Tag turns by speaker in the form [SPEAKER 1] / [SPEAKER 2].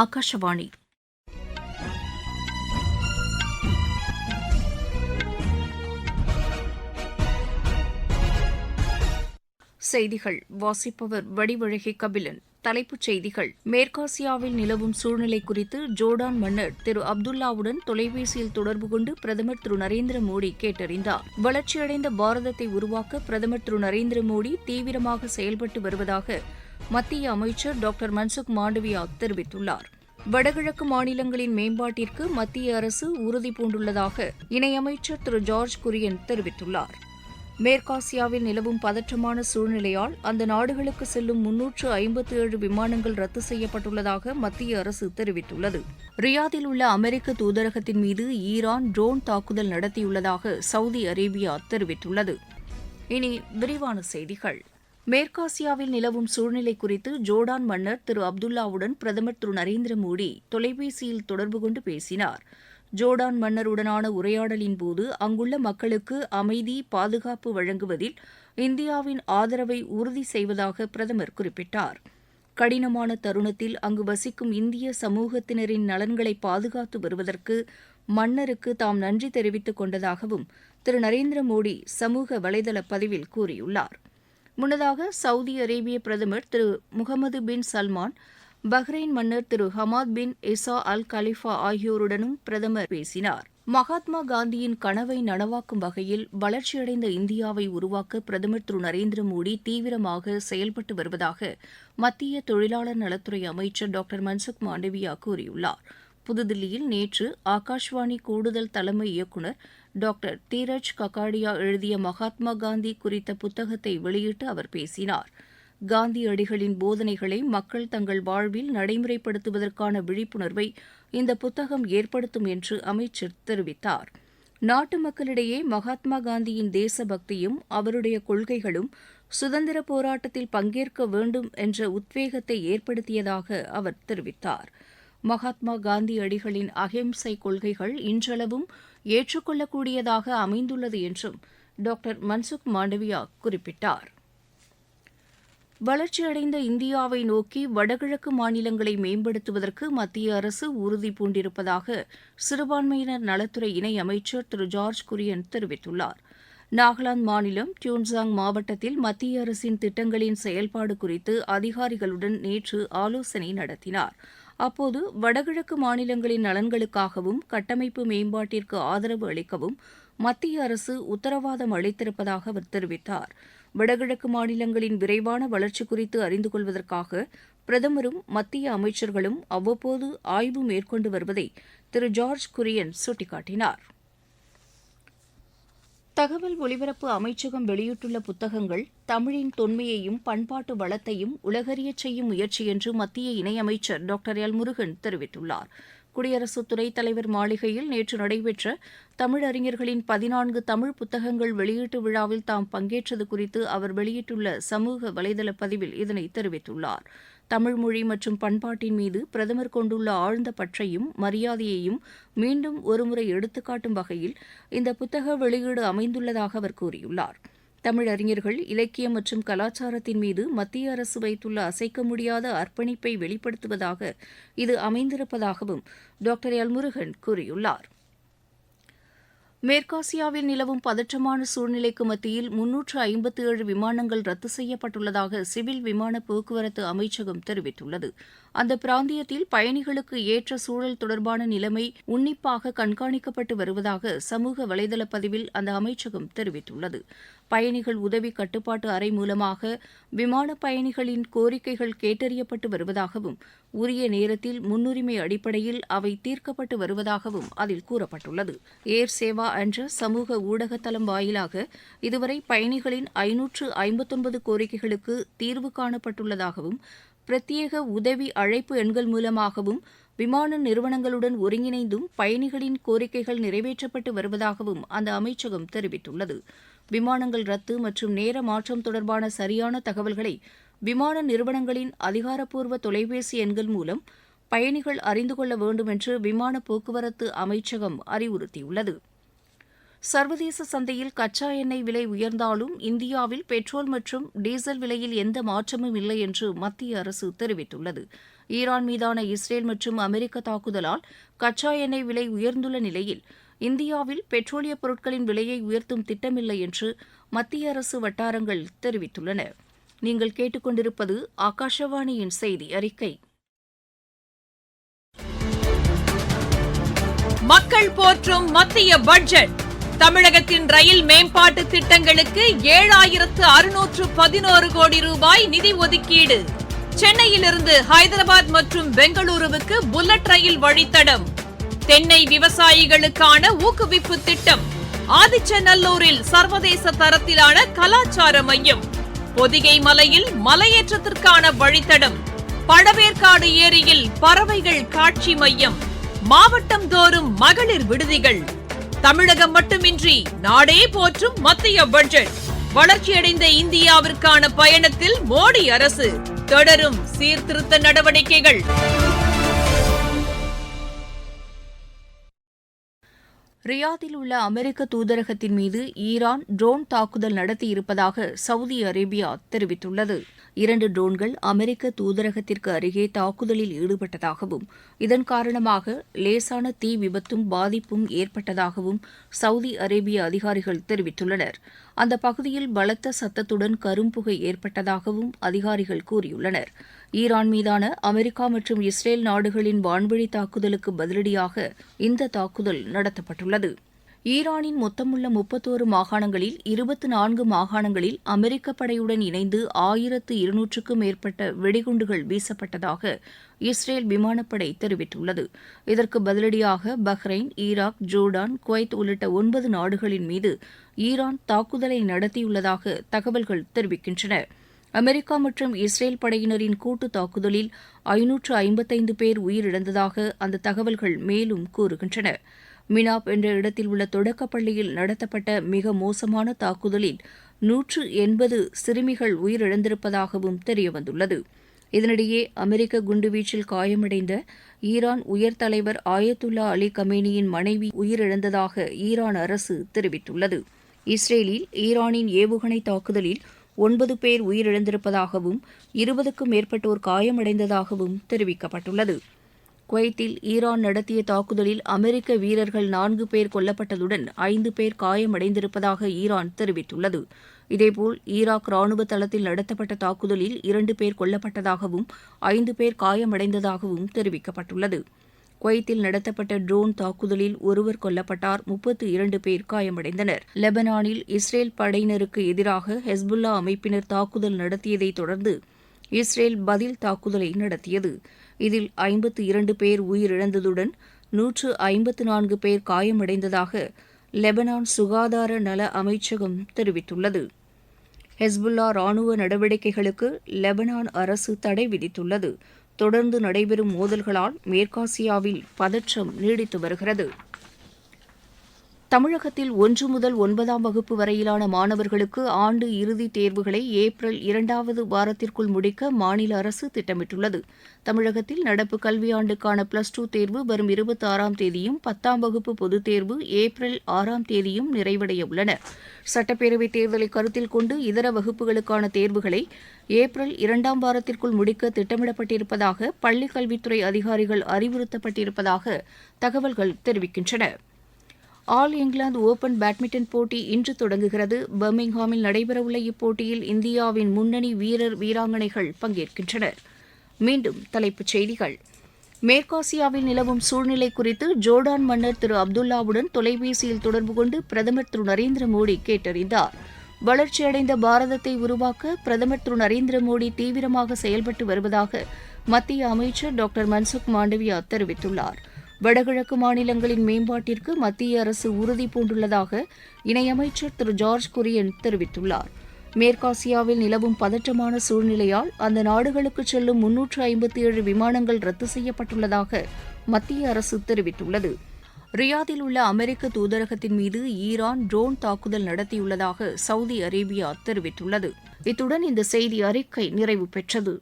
[SPEAKER 1] ஆகாஷவாணி. செய்திகள் வாசிப்பவர் வடிவழகி கபிலன். தலைப்புச் செய்திகள்: மேற்காசியாவில் நிலவும் சூழ்நிலை குறித்து ஜோர்டான் மன்னர் திரு அப்துல்லாவுடன் தொலைபேசியில் தொடர்பு கொண்டு பிரதமர் திரு நரேந்திர மோடி கேட்டறிந்தார். வளர்ச்சியடைந்த பாரதத்தை உருவாக்க பிரதமர் திரு நரேந்திர மோடி தீவிரமாக செயல்பட்டு வருவதாக மத்திய அமைச்சர் டாக்டர் மன்சுக் மாண்டவியா தெரிவித்துள்ளார். வடகிழக்கு மாநிலங்களின் மேம்பாட்டிற்கு மத்திய அரசு உறுதிபூண்டுள்ளதாக இணையமைச்சர் திரு ஜார்ஜ் குரியன் தெரிவித்துள்ளார். மேற்காசியாவில் நிலவும் பதற்றமான சூழ்நிலையால் அந்த நாடுகளுக்கு செல்லும் 357 விமானங்கள் ரத்து செய்யப்பட்டுள்ளதாக மத்திய அரசு தெரிவித்துள்ளது. ரியாதில் உள்ள அமெரிக்க தூதரகத்தின் மீது ஈரான் ட்ரோன் தாக்குதல் நடத்தியுள்ளதாக சவுதி அரேபியா தெரிவித்துள்ளது. இனி விரிவான செய்திகள். மேற்காசியாவில் நிலவும் சூழ்நிலை குறித்து ஜோர்டான் மன்னர் திரு அப்துல்லாவுடன் பிரதமர் திரு நரேந்திர மோடி தொலைபேசியில் தொடர்பு கொண்டு பேசினார். ஜோர்டான் மன்னருடனான உரையாடலின்போது அங்குள்ள மக்களுக்கு அமைதி, பாதுகாப்பு வழங்குவதில் இந்தியாவின் ஆதரவை உறுதி செய்வதாக பிரதமர் குறிப்பிட்டார். கடினமான தருணத்தில் அங்கு வசிக்கும் இந்திய சமூகத்தினரின் நலன்களை பாதுகாத்து வருவதற்கு மன்னருக்கு தாம் நன்றி தெரிவித்துக் கொண்டதாகவும் திரு நரேந்திர மோடி சமூக வலைதள பதிவில் கூறியுள்ளார். முன்னதாக சவுதி அரேபிய பிரதமர் திரு முகமது பின் சல்மான், பஹ்ரைன் மன்னர் திரு ஹமாத் பின் இசா அல் கலிஃபா ஆகியோருடனும் பிரதமர் பேசினார். மகாத்மா காந்தியின் கனவை நனவாக்கும் வகையில் வளர்ச்சியடைந்த இந்தியாவை உருவாக்க பிரதமர் திரு நரேந்திர மோடி தீவிரமாக செயல்பட்டு வருவதாக மத்திய தொழிலாளர் நலத்துறை அமைச்சர் டாக்டர் மன்சுக் மாண்டவியா கூறியுள்ளார். புதுதில்லியில் நேற்று ஆகாஷ்வாணி கூடுதல் தலைமை இயக்குநர் டாக்டர் தீரஜ் ககாடியா எழுதிய மகாத்மா காந்தி குறித்த புத்தகத்தை வெளியிட்டு அவர் பேசினார். காந்தியடிகளின் போதனைகளை மக்கள் தங்கள் வாழ்வில் நடைமுறைப்படுத்துவதற்கான விழிப்புணர்வை இந்த புத்தகம் ஏற்படுத்தும் என்று அமைச்சர் தெரிவித்தார். நாட்டு மக்களிடையே மகாத்மா காந்தியின் தேசபக்தியும் அவருடைய கொள்கைகளும் சுதந்திர போராட்டத்தில் பங்கேற்க வேண்டும் என்ற உத்வேகத்தை ஏற்படுத்தியதாக அவர் தெரிவித்தார். மகாத்மா காந்தியடிகளின் அஹிம்சை கொள்கைகள் இன்றளவும் ஏற்றுக்கொள்ளக்கூடியதாக அமைந்துள்ளது என்றும் டாக்டர் மன்சுக் மாண்டவியா குறிப்பிட்டார். வளர்ச்சியடைந்த இந்தியாவை நோக்கி வடகிழக்கு மாநிலங்களை மேம்படுத்துவதற்கு மத்திய அரசு உறுதி பூண்டிருப்பதாக சிறுபான்மையினர் நலத்துறை இணையமைச்சர் திரு ஜார்ஜ் குரியன் தெரிவித்துள்ளார். நாகாலாந்து மாநிலம் டியூன்சாங் மாவட்டத்தில் மத்திய அரசின் திட்டங்களின் செயல்பாடு குறித்து அதிகாரிகளுடன் நேற்று ஆலோசனை நடத்தினார். அப்போது வடகிழக்கு மாநிலங்களின் நலன்களுக்காகவும் கட்டமைப்பு மேம்பாட்டிற்கு ஆதரவு அளிக்கவும் மத்திய அரசு உத்தரவாதம் அளித்திருப்பதாக அவர் தெரிவித்தார். வடகிழக்கு மாநிலங்களின் விரைவான வளர்ச்சி குறித்து அறிந்து கொள்வதற்காக பிரதமரும் மத்திய அமைச்சர்களும் அவ்வப்போது ஆய்வு மேற்கொண்டு வருவதை திரு ஜார்ஜ் குரியன் சுட்டிக்காட்டினார். தகவல் ஒலிபரப்பு அமைச்சகம் வெளியிட்டுள்ள புத்தகங்கள் தமிழின் தொன்மையையும் பண்பாட்டு வளத்தையும் உலகறியச் செய்யும் முயற்சி என்று மத்திய இணையமைச்சர் டாக்டர் எல் முருகன் தெரிவித்துள்ளார். குடியரசு துணைத் தலைவர் மாளிகையில் நேற்று நடைபெற்ற தமிழறிஞர்களின் 14 தமிழ் புத்தகங்கள் வெளியீட்டு விழாவில் தாம் பங்கேற்றது குறித்து அவர் வெளியிட்டுள்ள சமூக வலைதள பதிவில் இதனை தெரிவித்துள்ளார். தமிழ் மொழி மற்றும் பண்பாட்டின் மீது பிரதமர் கொண்டுள்ள ஆழ்ந்த பற்றையும் மரியாதையையும் மீண்டும் ஒருமுறை எடுத்துக்காட்டும் வகையில் இந்த புத்தக வெளியீடு அமைந்துள்ளதாக அவர் கூறியுள்ளார். தமிழறிஞர்கள் இலக்கியம் மற்றும் கலாச்சாரத்தின் மீது மத்திய அரசு வைத்துள்ள அசைக்க முடியாத அர்ப்பணிப்பை வெளிப்படுத்துவதாக இது அமைந்திருப்பதாகவும் டாக்டர் எல் முருகன் கூறியுள்ளார். மேற்காசியாவில் நிலவும் பதற்றமான சூழ்நிலைக்கு மத்தியில் 357 விமானங்கள் ரத்து செய்யப்பட்டுள்ளதாக சிவில் விமான போக்குவரத்து அமைச்சகம் தெரிவித்துள்ளது. அந்த பிராந்தியத்தில் பயணிகளுக்கு ஏற்ற சூழல் தொடர்பான நிலைமை உன்னிப்பாக கண்காணிக்கப்பட்டு வருவதாக சமூக வலைதள பதிவில் அந்த அமைச்சகம் தெரிவித்துள்ளது. பயணிகள் உதவி கட்டுப்பாட்டு அறை மூலமாக விமான பயணிகளின் கோரிக்கைகள் கேட்டறியப்பட்டு வருவதாகவும் உரிய நேரத்தில் முன்னுரிமை அடிப்படையில் அவை தீர்க்கப்பட்டு வருவதாகவும் அதில் கூறப்பட்டுள்ளது. ஏர் சேவா என்ற சமூக ஊடகத்தளம் வாயிலாக இதுவரை பயணிகளின் 559 கோரிக்கைகளுக்கு தீர்வு காணப்பட்டுள்ளதாகவும் பிரத்யேக உதவி அழைப்பு எண்கள் மூலமாகவும் விமான நிறுவனங்களுடன் ஒருங்கிணைந்தும் பயணிகளின் கோரிக்கைகள் நிறைவேற்றப்பட்டு வருவதாகவும் அந்த அமைச்சகம் தெரிவித்துள்ளது. விமானங்கள் ரத்து மற்றும் நேர மாற்றம் தொடர்பான சரியான தகவல்களை விமான நிறுவனங்களின் அதிகாரப்பூர்வ தொலைபேசி எண்கள் மூலம் பயணிகள் அறிந்து கொள்ள வேண்டும் என்று விமான போக்குவரத்து அமைச்சகம் அறிவுறுத்தியுள்ளது. சர்வதேச சந்தையில் கச்சா எண்ணெய் விலை உயர்ந்தாலும் இந்தியாவில் பெட்ரோல் மற்றும் டீசல் விலையில் எந்த மாற்றமும் இல்லை என்று மத்திய அரசு தெரிவித்துள்ளது. ஈரான் மீதான இஸ்ரேல் மற்றும் அமெரிக்க தாக்குதலால் கச்சா எண்ணெய் விலை உயர்ந்துள்ள நிலையில் இந்தியாவில் பெட்ரோலியப் பொருட்களின் விலையை உயர்த்தும் திட்டமில்லை என்று மத்திய அரசு வட்டாரங்கள் தெரிவித்துள்ளன. நீங்கள் கேட்டுக்கொண்டிருப்பது ஆகாஷவாணியின் செய்தி அறிக்கை.
[SPEAKER 2] மக்கள் போற்றும் மத்திய பட்ஜெட். தமிழகத்தின் ரயில் மேம்பாட்டு திட்டங்களுக்கு 7,611 கோடி ரூபாய் நிதி ஒதுக்கீடு. சென்னையிலிருந்து ஹைதராபாத் மற்றும் பெங்களூருவுக்கு புல்லட் ரயில் வழித்தடம். தென்னை விவசாயிகளுக்கான ஊக்குவிப்பு திட்டம். ஆதிச்சநல்லூரில் சர்வதேச தரத்திலான கலாச்சார மையம். பொதிகை மலையில் மலையேற்றத்திற்கான வழித்தடம். பழவேற்காடு ஏரியில் பறவைகள் காட்சி மையம். மாவட்டம் தோறும் மகளிர் விடுதிகள். தமிழகம் மட்டுமின்றி நாடே போற்றும் மத்திய பட்ஜெட். வளர்ச்சியடைந்த இந்தியாவிற்கான பயணத்தில் மோடி அரசு. தொடரும் சீர்திருத்த நடவடிக்கைகள்.
[SPEAKER 1] ரியாதில் உள்ள அமெரிக்க தூதரகத்தின் மீது ஈரான் ட்ரோன் தாக்குதல் நடத்தியிருப்பதாக சவுதி அரேபியா தெரிவித்துள்ளது. 2 ட்ரோன்கள் அமெரிக்க தூதரகத்திற்கு அருகே தாக்குதலில் ஈடுபட்டதாகவும் இதன் காரணமாக லேசான தீ விபத்தும் பாதிப்பும் ஏற்பட்டதாகவும் சவுதி அரேபிய அதிகாரிகள் தெரிவித்துள்ளனர். அந்த பகுதியில் பலத்த சத்தத்துடன் கரும்புகை ஏற்பட்டதாகவும் அதிகாரிகள் கூறியுள்ளனர். ஈரான் மீதான அமெரிக்கா மற்றும் இஸ்ரேல் நாடுகளின் வான்வழி தாக்குதலுக்கு பதிலடியாக இந்த தாக்குதல் நடத்தப்பட்டுள்ளது. ஈரானின் மொத்தமுள்ள 31 மாகாணங்களில் 24 மாகாணங்களில் அமெரிக்க படையுடன் இணைந்து 1200க்கும் மேற்பட்ட வெடிகுண்டுகள் வீசப்பட்டதாக இஸ்ரேல் விமானப்படை தெரிவித்துள்ளது. இதற்கு பதிலடியாக பஹ்ரைன், ஈராக், ஜோர்டான், குவைத் உள்ளிட்ட 9 நாடுகளின் மீது ஈரான் தாக்குதலை நடத்தியுள்ளதாக தகவல்கள் தெரிவிக்கின்றன. அமெரிக்கா மற்றும் இஸ்ரேல் படையினரின் கூட்டு தாக்குதலில் 555 பேர் உயிரிழந்ததாக அந்த தகவல்கள் மேலும் கூறுகின்றன. மினாப் என்ற இடத்தில் உள்ள தொடக்கப் பள்ளியில் நடத்தப்பட்ட மிக மோசமான தாக்குதலில் 180 சிறுமிகள் உயிரிழந்திருப்பதாகவும் தெரியவந்துள்ளது. இதனிடையே அமெரிக்க குண்டுவீச்சில் காயமடைந்த ஈரான் உயர் தலைவர் ஆயத்துல்லா அலி கமேனியின் மனைவி உயிரிழந்ததாக ஈரான் அரசு தெரிவித்துள்ளது. இஸ்ரேலில் ஈரானின் ஏவுகணை தாக்குதலில் 9 பேர் உயிரிழந்திருப்பதாகவும் 20க்கும் மேற்பட்டோர் காயமடைந்ததாகவும் தெரிவிக்கப்பட்டுள்ளது. குவைத்தில் ஈரான் நடத்திய தாக்குதலில் அமெரிக்க வீரர்கள் 4 பேர் கொல்லப்பட்டதுடன் 5 பேர் காயமடைந்திருப்பதாக ஈரான் தெரிவித்துள்ளது. இதேபோல் ஈராக் ராணுவ தளத்தில் நடத்தப்பட்ட தாக்குதலில் 2 பேர் கொல்லப்பட்டதாகவும் 5 பேர் காயமடைந்ததாகவும் தெரிவிக்கப்பட்டுள்ளது. குவைத்தில் நடத்தப்பட்ட ட்ரோன் தாக்குதலில் ஒருவர் கொல்லப்பட்டார், 32 பேர் காயமடைந்தனர். லெபனானில் இஸ்ரேல் படையினருக்கு எதிராக ஹெஸ்புல்லா அமைப்பினர் தாக்குதல் நடத்தியதை தொடர்ந்து இஸ்ரேல் பதில் தாக்குதலை நடத்தியது. இதில் 52 பேர் உயிரிழந்ததுடன் 154 பேர் காயமடைந்ததாக லெபனான் சுகாதார நல அமைச்சகம் தெரிவித்துள்ளது. ஹெஸ்புல்லா ராணுவ நடவடிக்கைகளுக்கு லெபனான் அரசு தடை விதித்துள்ளது. தொடர்ந்து நடைபெறும் மோதல்களால் மேற்காசியாவில் பதற்றம் நீடித்து வருகிறது. தமிழகத்தில் 1 முதல் 9ஆம் வகுப்பு வரையிலான மாணவர்களுக்கு ஆண்டு இறுதித் தேர்வுகளை ஏப்ரல் 2வது வாரத்திற்குள் முடிக்க மாநில அரசு திட்டமிட்டுள்ளது. தமிழகத்தில் நடப்பு கல்வியாண்டுக்கான +2 தேர்வு வரும் 26ஆம் தேதியும் 10ஆம் வகுப்பு பொதுத் தேர்வு ஏப்ரல் 6ஆம் தேதியும் நிறைவடைய உள்ளன. சட்டப்பேரவைத் தேர்தலை கருத்தில் கொண்டு இதர வகுப்புகளுக்கான தேர்வுகளை ஏப்ரல் 2ஆம் வாரத்திற்குள் முடிக்க திட்டமிடப்பட்டிருப்பதாக பள்ளிக் கல்வித்துறை அதிகாரிகள் அறிவுறுத்தப்பட்டிருப்பதாக தகவல்கள் தெரிவிக்கின்றன. ஆல் இங்கிலாந்து ஓபன் பேட்மிண்டன் போட்டி இன்று தொடங்குகிறது. பர்மிங்ஹாமில் நடைபெறவுள்ள இப்போட்டியில் இந்தியாவின் முன்னணி வீரர் வீராங்கனைகள் பங்கேற்கின்றனர். மீண்டும் தலைப்புச் செய்திகள். மேற்காசியாவில் நிலவும் சூழ்நிலை குறித்து ஜோர்டான் மன்னர் திரு அப்துல்லாவுடன் தொலைபேசியில் தொடர்பு கொண்டு பிரதமர் திரு நரேந்திர மோடி கேட்டறிந்தார். வளர்ச்சியடைந்த பாரதத்தை உருவாக்க பிரதமர் திரு நரேந்திர மோடி தீவிரமாக செயல்பட்டு வருவதாக மத்திய அமைச்சர் டாக்டர் மன்சுக் மாண்டவியா தெரிவித்துள்ளார். வடகிழக்கு மாநிலங்களின் மேம்பாட்டிற்கு மத்திய அரசு உறுதி பூண்டுள்ளதாக இணையமைச்சர் திரு ஜார்ஜ் குரியன் தெரிவித்துள்ளார். மேற்காசியாவில் நிலவும் பதற்றமான சூழ்நிலையால் அந்த நாடுகளுக்கு செல்லும் 357 விமானங்கள் ரத்து செய்யப்பட்டுள்ளதாக மத்திய அரசு தெரிவித்துள்ளது. ரியாதில் உள்ள அமெரிக்க தூதரகத்தின் மீது ஈரான் ட்ரோன் தாக்குதல் நடத்தியுள்ளதாக சவுதி அரேபியா தெரிவித்துள்ளது. இத்துடன் இந்த செய்தி அறிக்கை நிறைவு பெற்றது.